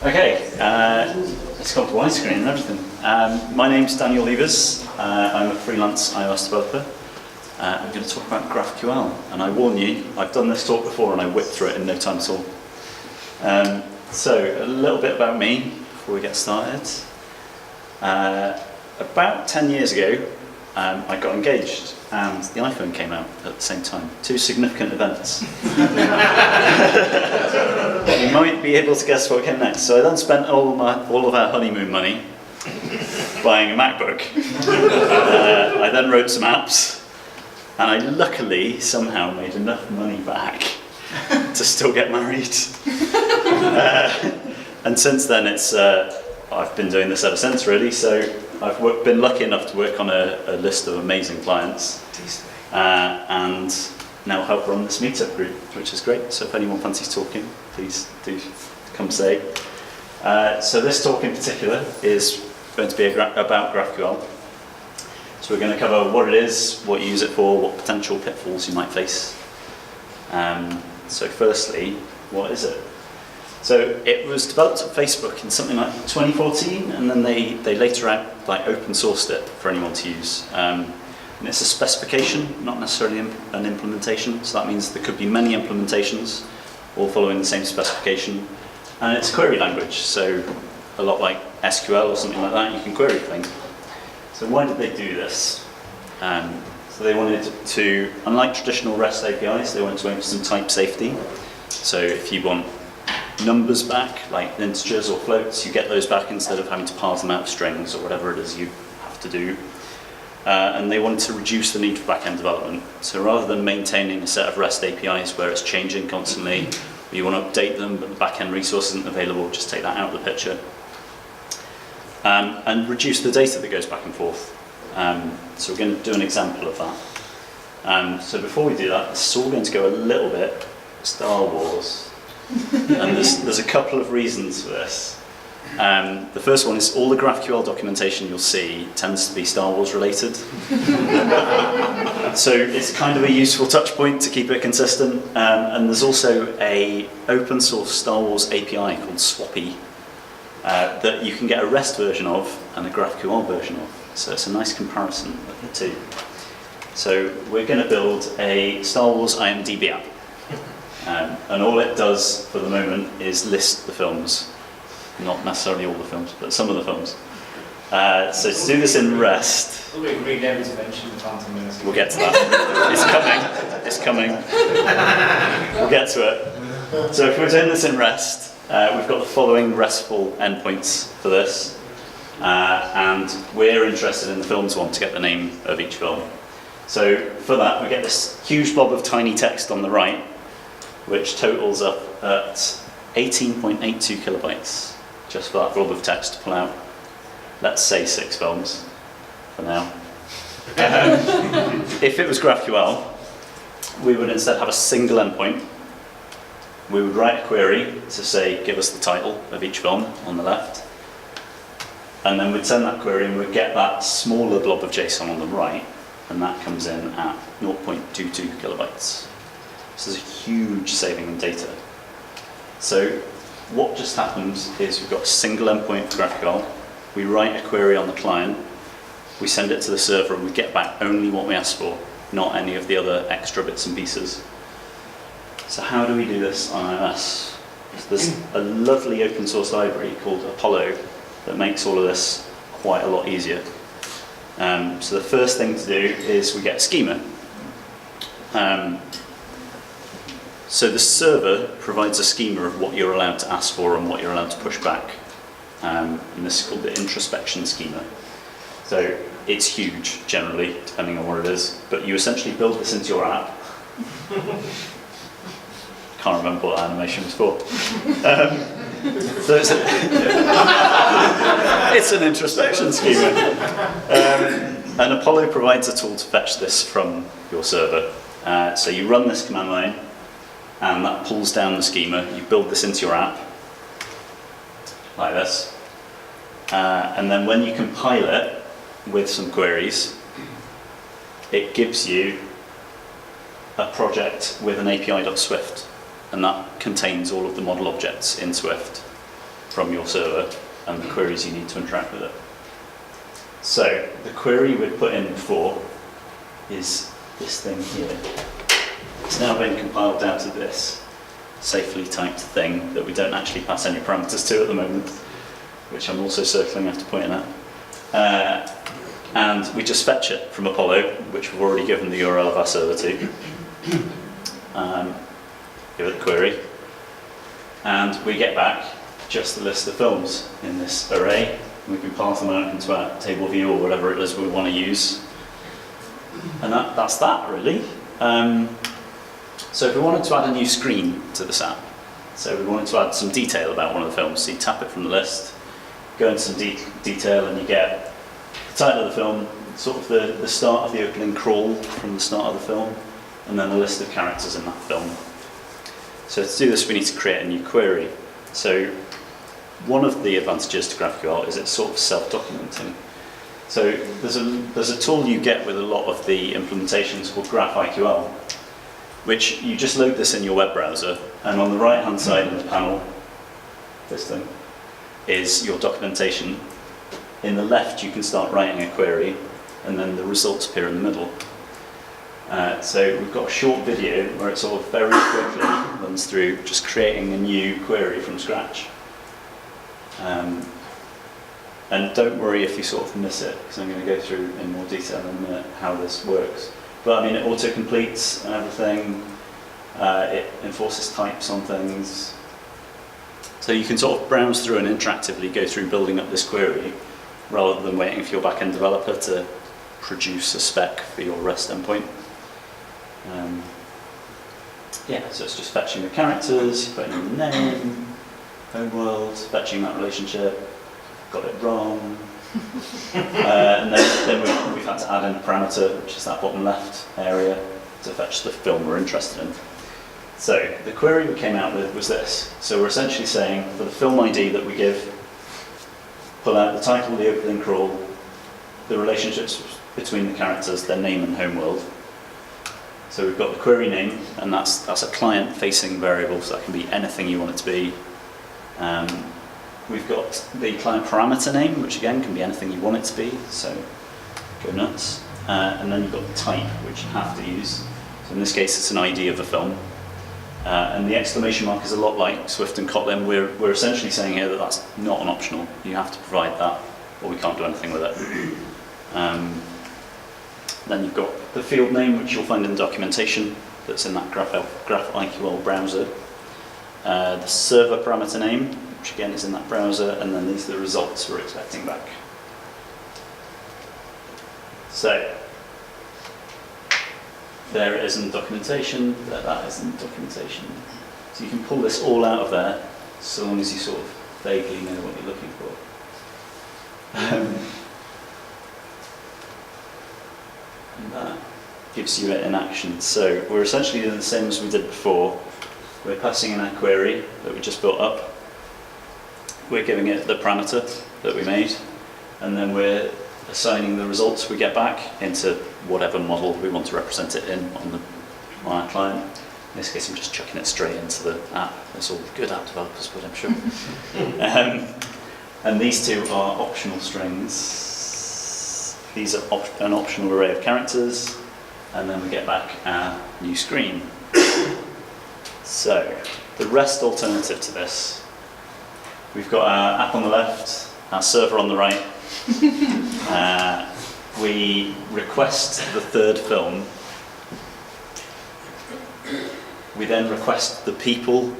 Okay, it's gone to widescreen and everything. My name's Daniel Leivers. I'm a freelance iOS developer. I'm going to talk about GraphQL, and I warn you, I've done this talk before and I whipped through it in no time at all. So, a little bit about me before we get started. About 10 years ago, I got engaged and the iPhone came out at the same time. Two significant events. You might be able to guess what came next. So I then spent all of our honeymoon money buying a MacBook. I then wrote some apps, and I luckily somehow made enough money back to still get married. And since then, I've been doing this ever since, really. So I've been lucky enough to work on a list of amazing clients, and now help run this Meetup group, which is great. So if anyone fancies talking, please do come say. So this talk in particular is going to be about GraphQL. So we're going to cover what it is, what you use it for, what potential pitfalls you might face. So firstly, what is it? So it was developed at Facebook in something like 2014, and then they later open sourced it for anyone to use. And it's a specification, not necessarily an implementation. So that means there could be many implementations, all following the same specification. And it's a query language, so a lot like SQL or something like that, you can query things. So why did they do this? So they wanted to, unlike traditional REST APIs, they wanted to aim for some type safety. So if you want numbers back, like integers or floats, you get those back instead of having to parse them out of strings or whatever it is you have to do. And they wanted to reduce the need for back-end development. So rather than maintaining a set of REST APIs where it's changing constantly, you want to update them, but the back-end resource isn't available, just take that out of the picture. And reduce the data that goes back and forth. So we're going to do an example of that. So before we do that, this is all going to go a little bit Star Wars. And there's a couple of reasons for this. The first one is all the GraphQL documentation you'll see tends to be Star Wars related. So it's kind of a useful touch point to keep it consistent. And there's also a open source Star Wars API called SWmobile that you can get a REST version of and a GraphQL version of. So it's a nice comparison of the two. So we're going to build a Star Wars IMDB app. And all it does for the moment is list the films. Not necessarily all the films, but some of the films. So to do this in REST... We'll read David's invention in the Phantom Menace. We'll get to that. It's coming. We'll get to it. So if we're doing this in REST, we've got the following RESTful endpoints for this. And we're interested in the films one to get the name of each film. So for that, we get this huge blob of tiny text on the right, which totals up at 18.82 kilobytes, just for that blob of text to pull out, let's say 6 films for now. If it was GraphQL, we would instead have a single endpoint. We would write a query to say, give us the title of each film on the left, and then we'd send that query and we'd get that smaller blob of JSON on the right, and that comes in at 0.22 kilobytes. So there's a huge saving in data. So what just happens is we've got a single endpoint for GraphQL, we write a query on the client, we send it to the server and we get back only what we asked for, not any of the other extra bits and pieces. So how do we do this on iOS? There's a lovely open source library called Apollo that makes all of this quite a lot easier. So the first thing to do is we get a schema. So the server provides a schema of what you're allowed to ask for and what you're allowed to push back. And this is called the introspection schema. So it's huge, generally, depending on what it is. But you essentially build this into your app. Can't remember what animation was for. So it's an introspection schema. And Apollo provides a tool to fetch this from your server. So you run this command line, and that pulls down the schema. You build this into your app, like this. And then when you compile it with some queries, it gives you a project with an API.swift, and that contains all of the model objects in Swift. from your server and the queries you need to interact with it. So the query we'd put in before is this thing here. It's now been compiled down to this safely typed thing that we don't actually pass any parameters to at the moment, which I'm also circling after pointing at. And we just fetch it from Apollo, which we've already given the URL of our server to. Give it a query. And we get back just a list of films in this array. We can pass them out into our table view or whatever it is we want to use. And that's that, really. So if we wanted to add a new screen to this app, so we wanted to add some detail about one of the films, so you tap it from the list, go into some detail, and you get the title of the film, sort of the start of the opening crawl from the start of the film, and then a list of characters in that film. So to do this, we need to create a new query. So one of the advantages to GraphQL is it's sort of self-documenting. So there's a tool you get with a lot of the implementations called GraphQL, which you just load this in your web browser, and on the right-hand side of the panel, this thing, is your documentation. In the left, you can start writing a query, and then the results appear in the middle. So we've got a short video where it sort of very quickly runs through just creating a new query from scratch. And don't worry if you sort of miss it, because I'm going to go through in more detail in a minute how this works. But I mean, it auto-completes and everything. It enforces types on things. So you can sort of browse through and interactively go through building up this query, rather than waiting for your back-end developer to produce a spec for your REST endpoint. Yeah, so it's just fetching the characters, putting in the name, homeworld, fetching that relationship, got it wrong. And then we've had to add in a parameter, which is that bottom left area, to fetch the film we're interested in. So the query we came out with was this. So we're essentially saying, for the film ID that we give, pull out the title, the opening crawl, the relationships between the characters, their name and homeworld. So we've got the query name, and that's a client-facing variable, so that can be anything you want it to be. We've got the client parameter name, which again can be anything you want it to be, so go nuts. And then you've got the type, which you have to use. So in this case, it's an ID of a film. And the exclamation mark is a lot like Swift and Kotlin. We're essentially saying here that that's not an optional. You have to provide that, or we can't do anything with it. Then you've got the field name, which you'll find in the documentation that's in that GraphQL browser. The server parameter name, which again is in that browser, and then these are the results we're expecting back. So there it is in the documentation, that is in the documentation. So you can pull this all out of there, so long as you sort of vaguely know what you're looking for. And that gives you it in action. So we're essentially doing the same as we did before. We're passing in our query that we just built up. We're giving it the parameter that we made, and then we're assigning the results we get back into whatever model we want to represent it in on our client. In this case, I'm just chucking it straight into the app. That's all good app developers would, I'm sure. And these two are optional strings. These are an optional array of characters, and then we get back our new screen. So, the REST alternative to this, we've got our app on the left, our server on the right. We request the third film. We then request the people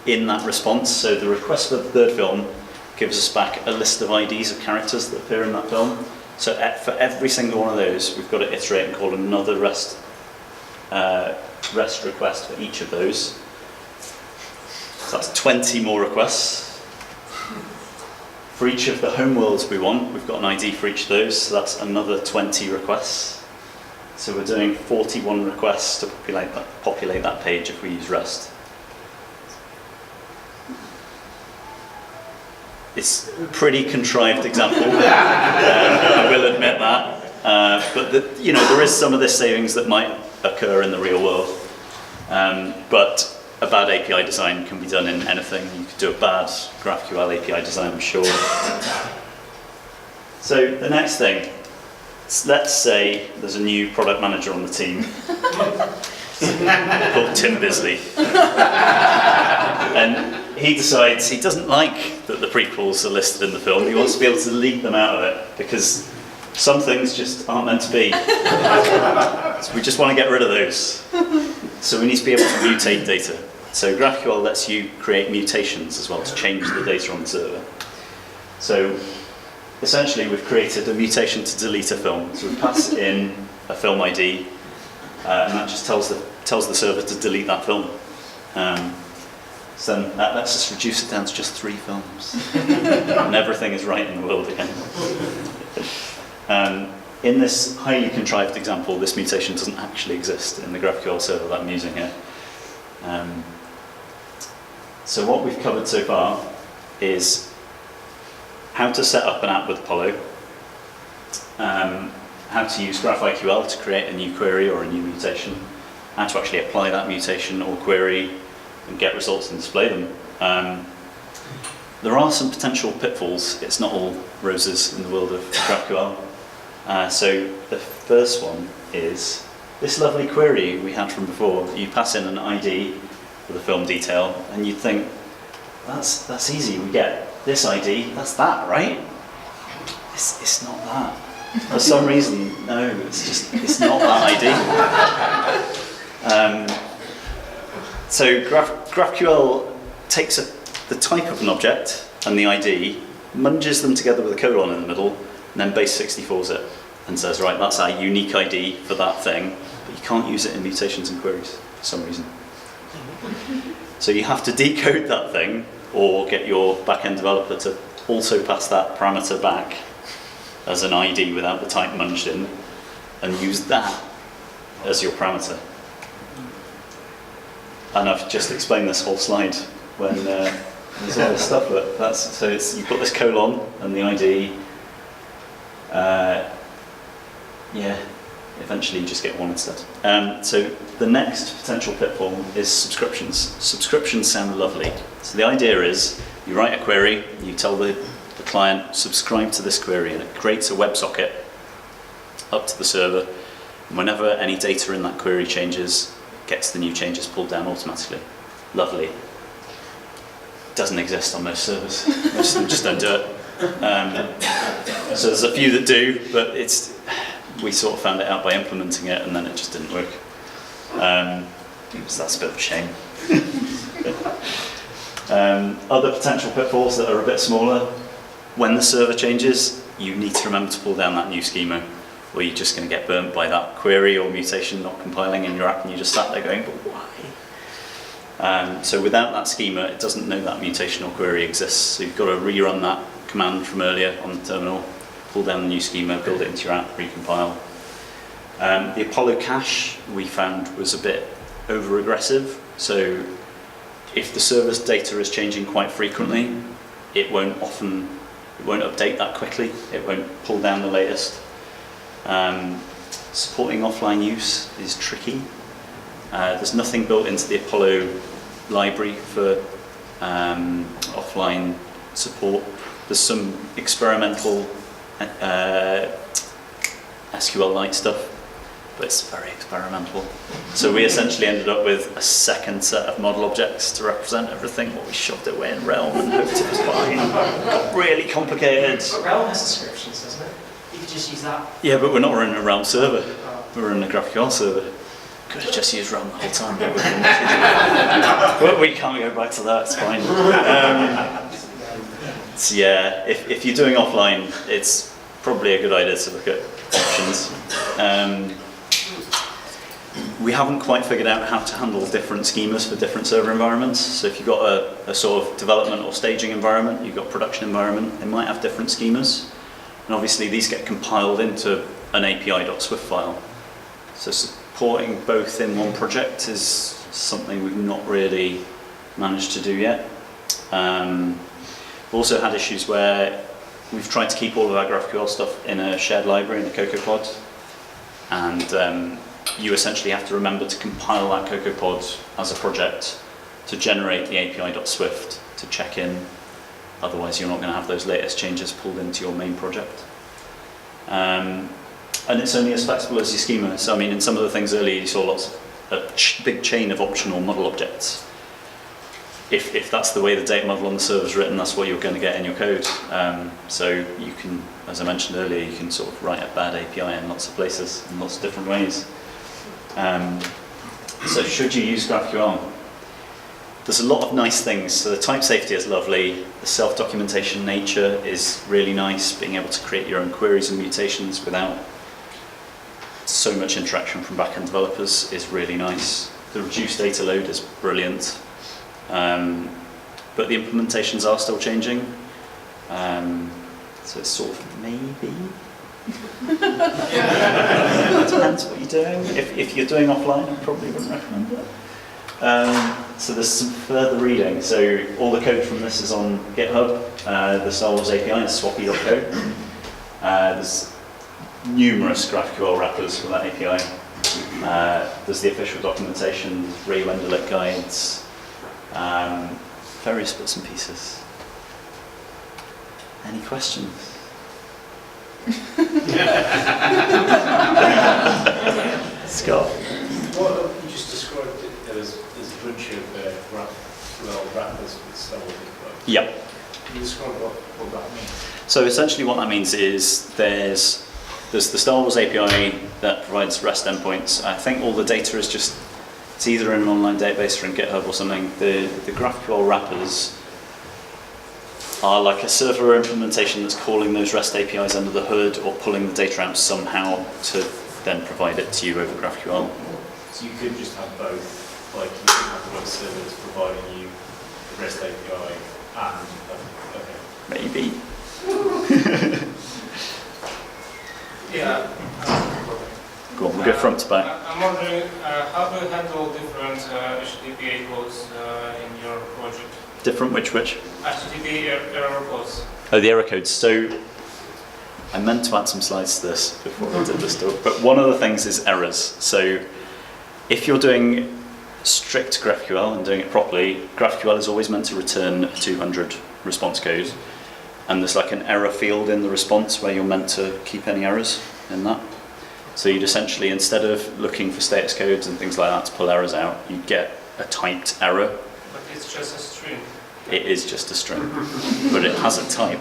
in that response. So the request for the third film gives us back a list of IDs of characters that appear in that film. So for every single one of those, we've got to iterate and call another REST request for each of those. So that's 20 more requests. For each of the homeworlds we want, we've got an ID for each of those, so that's another 20 requests. So we're doing 41 requests to populate that page if we use REST. It's a pretty contrived example, I will admit that. But there is some of this savings that might occur in the real world. But a bad API design can be done in anything. You could do a bad GraphQL API design, I'm sure. So the next thing, let's say there's a new product manager on the team called Tim Bisley. And he decides he doesn't like that the prequels are listed in the film. He wants to be able to delete them out of it because some things just aren't meant to be. So we just want to get rid of those. So we need to be able to mutate data. So GraphQL lets you create mutations as well to change the data on the server. So essentially we've created a mutation to delete a film. So we pass in a film ID and that just tells the server to delete that film. So then that lets us reduce it down to just 3 films. And everything is right in the world again. In this highly contrived example, this mutation doesn't actually exist in the GraphQL server that I'm using here. So what we've covered so far is how to set up an app with Apollo, how to use GraphQL to create a new query or a new mutation, how to actually apply that mutation or query and get results and display them. There are some potential pitfalls. It's not all roses in the world of GraphQL. So the first one is this lovely query we had from before. You pass in an ID with a film detail, and you'd think, that's easy. We get this ID, that's that, right? It's not that. For some reason, no, it's not that ID. So GraphQL takes the type of an object and the ID, munges them together with a colon in the middle, and then base 64s it and says, right, that's our unique ID for that thing, but you can't use it in mutations and queries for some reason. So you have to decode that thing or get your back-end developer to also pass that parameter back as an ID without the type munged in and use that as your parameter. And I've just explained this whole slide when there's all this stuff. But so you've got this colon and the ID. Eventually you just get one instead. So the next potential pitfall is subscriptions. Subscriptions sound lovely. So the idea is you write a query, you tell the client, subscribe to this query, and it creates a WebSocket up to the server. And whenever any data in that query changes, it gets the new changes pulled down automatically. Lovely. Doesn't exist on most servers. Most of them just don't do it. So there's a few that do, but we sort of found it out by implementing it, and then it just didn't work. So that's a bit of a shame. Other potential pitfalls that are a bit smaller, when the server changes, you need to remember to pull down that new schema, or you're just going to get burnt by that query or mutation not compiling in your app, and you just sat there going, but why? So without that schema, it doesn't know that mutation or query exists, so you've got to rerun that command from earlier on the terminal, pull down the new schema, build it into your app, recompile. The Apollo cache we found was a bit over-aggressive, so if the server's data is changing quite frequently, it won't update that quickly, it won't pull down the latest. Supporting offline use is tricky. There's nothing built into the Apollo library for offline support. There's some experimental SQLite stuff, but it's very experimental. So we essentially ended up with a second set of model objects to represent everything, but we shoved it away in Realm and hoped it was fine. It got really complicated. But Realm has descriptions, doesn't it? You could just use that. Yeah, but we're not running a Realm server. We're running a GraphQL server. Could have just used Realm the whole time. But we can't go back to that, it's fine. So yeah, if you're doing offline, it's probably a good idea to look at options. We haven't quite figured out how to handle different schemas for different server environments. So if you've got a sort of development or staging environment, you've got production environment, they might have different schemas. And obviously these get compiled into an API.swift file. So supporting both in one project is something we've not really managed to do yet. We've also had issues where we've tried to keep all of our GraphQL stuff in a shared library in a CocoaPod, and you essentially have to remember to compile that CocoaPod as a project to generate the API.swift to check in. Otherwise, you're not going to have those latest changes pulled into your main project. And it's only as flexible as your schema. So, I mean, in some of the things earlier, you saw a big chain of optional model objects. If that's the way the data model on the server is written, that's what you're going to get in your code. So you can, as I mentioned earlier, you can sort of write a bad API in lots of places, in lots of different ways. So should you use GraphQL? There's a lot of nice things. So the type safety is lovely. The self-documentation nature is really nice. Being able to create your own queries and mutations without so much interaction from back-end developers is really nice. The reduced data load is brilliant. But the implementations are still changing. So it's sort of maybe. Depends what you're doing. If you're doing offline, I probably wouldn't recommend it. So there's some further reading. So all the code from this is on GitHub. The Star Wars API is swappy.co. There's numerous GraphQL wrappers for that API. There's the official documentation, Ray Wenderlich guides, various bits and pieces. Any questions? Scott? What you just described there's a bunch of GraphQL wrappers with Star Wars. Yep. Can you describe what that means? So essentially what that means is there's the Star Wars API that provides REST endpoints. I think all the data is just, it's either in an online database or in GitHub or something. The GraphQL wrappers are like a server implementation that's calling those REST APIs under the hood or pulling the data out somehow to then provide it to you over GraphQL. So you could just have both, like you could have the web servers providing you the REST API and, okay. Maybe. Yeah. Go on, we'll go front to back. I'm wondering, how do you handle different HTTP codes in your project? Different which? HTTP error codes. Oh, the error codes. So I meant to add some slides to this before I did this talk, but one of the things is errors. So if you're doing strict GraphQL and doing it properly, GraphQL is always meant to return a 200 response code, and there's like an error field in the response where you're meant to keep any errors in that. So you'd essentially, instead of looking for status codes and things like that to pull errors out, you get a typed error. But it's just a string. It is just a string, but it has a type.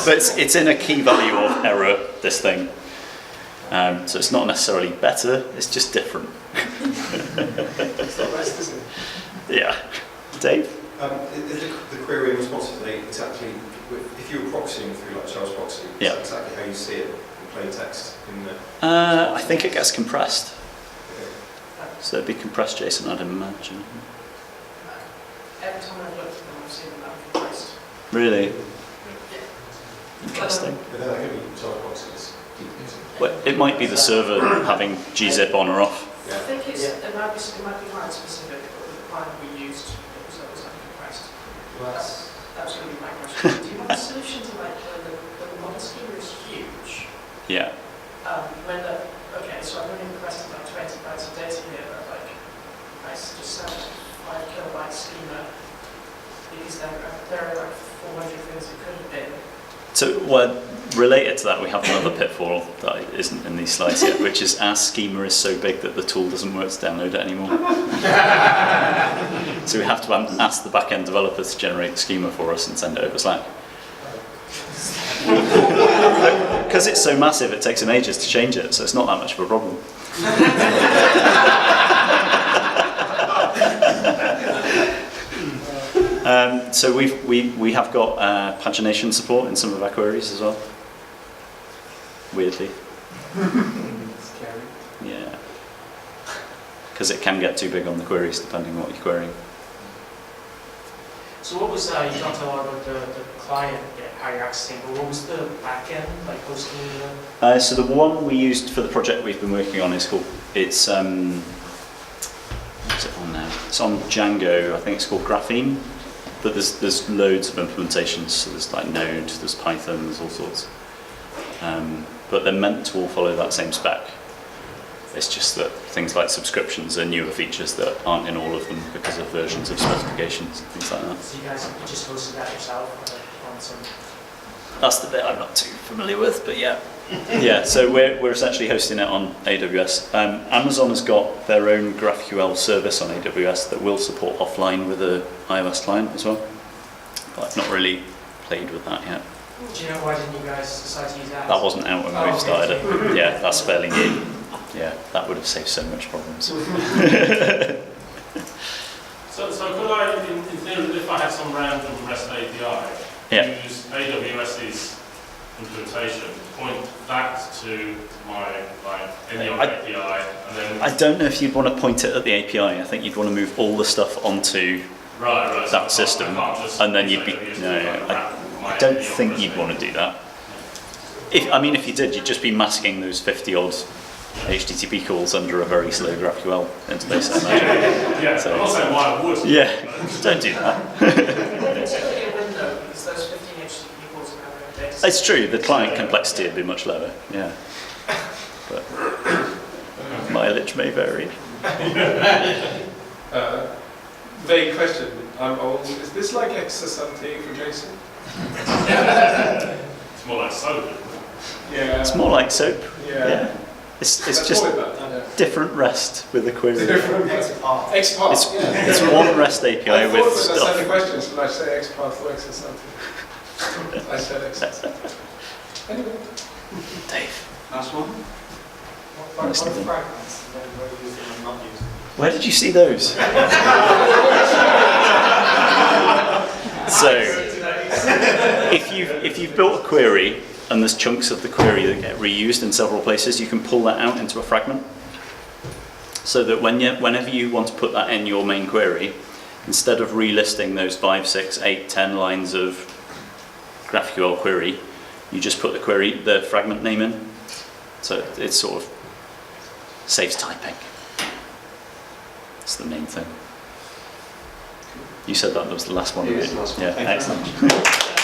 But it's in a key value of error, this thing. So it's not necessarily better, it's just different. It's not REST, isn't it? Yeah. Dave? Is the query and response today, it's actually, if you're proxying through like Charles Proxy, Yeah. it's exactly how you see it in plain text in the... I think it gets compressed. Okay. So it'd be compressed JSON, I'd imagine. Every time I've looked at them, I've seen them compressed. Really? Interesting. But then that could be Charles Proxy's. Well, it might be the server having gzip on or off. I think it might be client specific, but with the client we used, it was always compressed. Well, That was going to be my question. Do you have a solution to like when the model schema is huge? Yeah. Okay, so I'm running requesting like 20 bytes of data here, but like I just sent 5 kilobyte schema because there are like 400 things it could have been. So, well, related to that, we have another pitfall that isn't in these slides yet, which is our schema is so big that the tool doesn't work to download it anymore. So we have to ask the back-end developer to generate the schema for us and send it over Slack. Because it's so massive, it takes them ages to change it, so it's not that much of a problem. So we have got pagination support in some of our queries as well. Weirdly. scary. Yeah. Because it can get too big on the queries depending on what you're querying. So what was, you talked a lot about the client accessing, but what was the backend, like hosting? So the one we used for the project we've been working on is called, it's, what's it on now? It's on Django, I think it's called Graphene, but there's loads of implementations, so there's like Node, there's Python, there's all sorts. But they're meant to all follow that same spec. It's just that things like subscriptions are newer features that aren't in all of them because of versions of specifications and things like that. So you guys just hosted that yourself on some... That's the bit I'm not too familiar with, but yeah. Yeah, so we're essentially hosting it on AWS. Amazon has got their own GraphQL service on AWS that will support offline with an iOS client as well. But I've not really played with that yet. Do you know why didn't you guys decide to use that? That wasn't out when we started it. Yeah, that's fairly new. Yeah, that would have saved so much problems. So could I, in theory, if I had some random REST API, use AWS's implementation to point that to my API, and then... I don't know if you'd want to point it at the API. I think you'd want to move all the stuff onto that system, and then you'd be... No, I don't think you'd want to do that. If you did, you'd just be masking those 50-odd HTTP calls under a very slow GraphQL interface, I imagine. Yeah, so, I'm not saying why I would. Yeah, don't do that. It's true, the client complexity would be much lower, yeah. But mileage may vary. Vague question. I'm old. Is this like XSLT for JSON? It's more like soap. Yeah. It's more like SOAP. Yeah. It's just different REST with a query. XPath. It's one REST API I with thought stuff. when I said the questions, did I say XPath or XSLT? I said XSLT. Anyway. Dave. Last one? What fragments and then where you use them and not use them? Where did you see those? So, if you've built a query and there's chunks of the query that get reused in several places, you can pull that out into a fragment. So that whenever you want to put that in your main query, instead of relisting those 5, 6, 8, 10 lines of GraphQL query, you just put the fragment name in. So it sort of saves typing. That's the main thing. You said that was the last one. Yes, last one. Yeah, Thank you very excellent.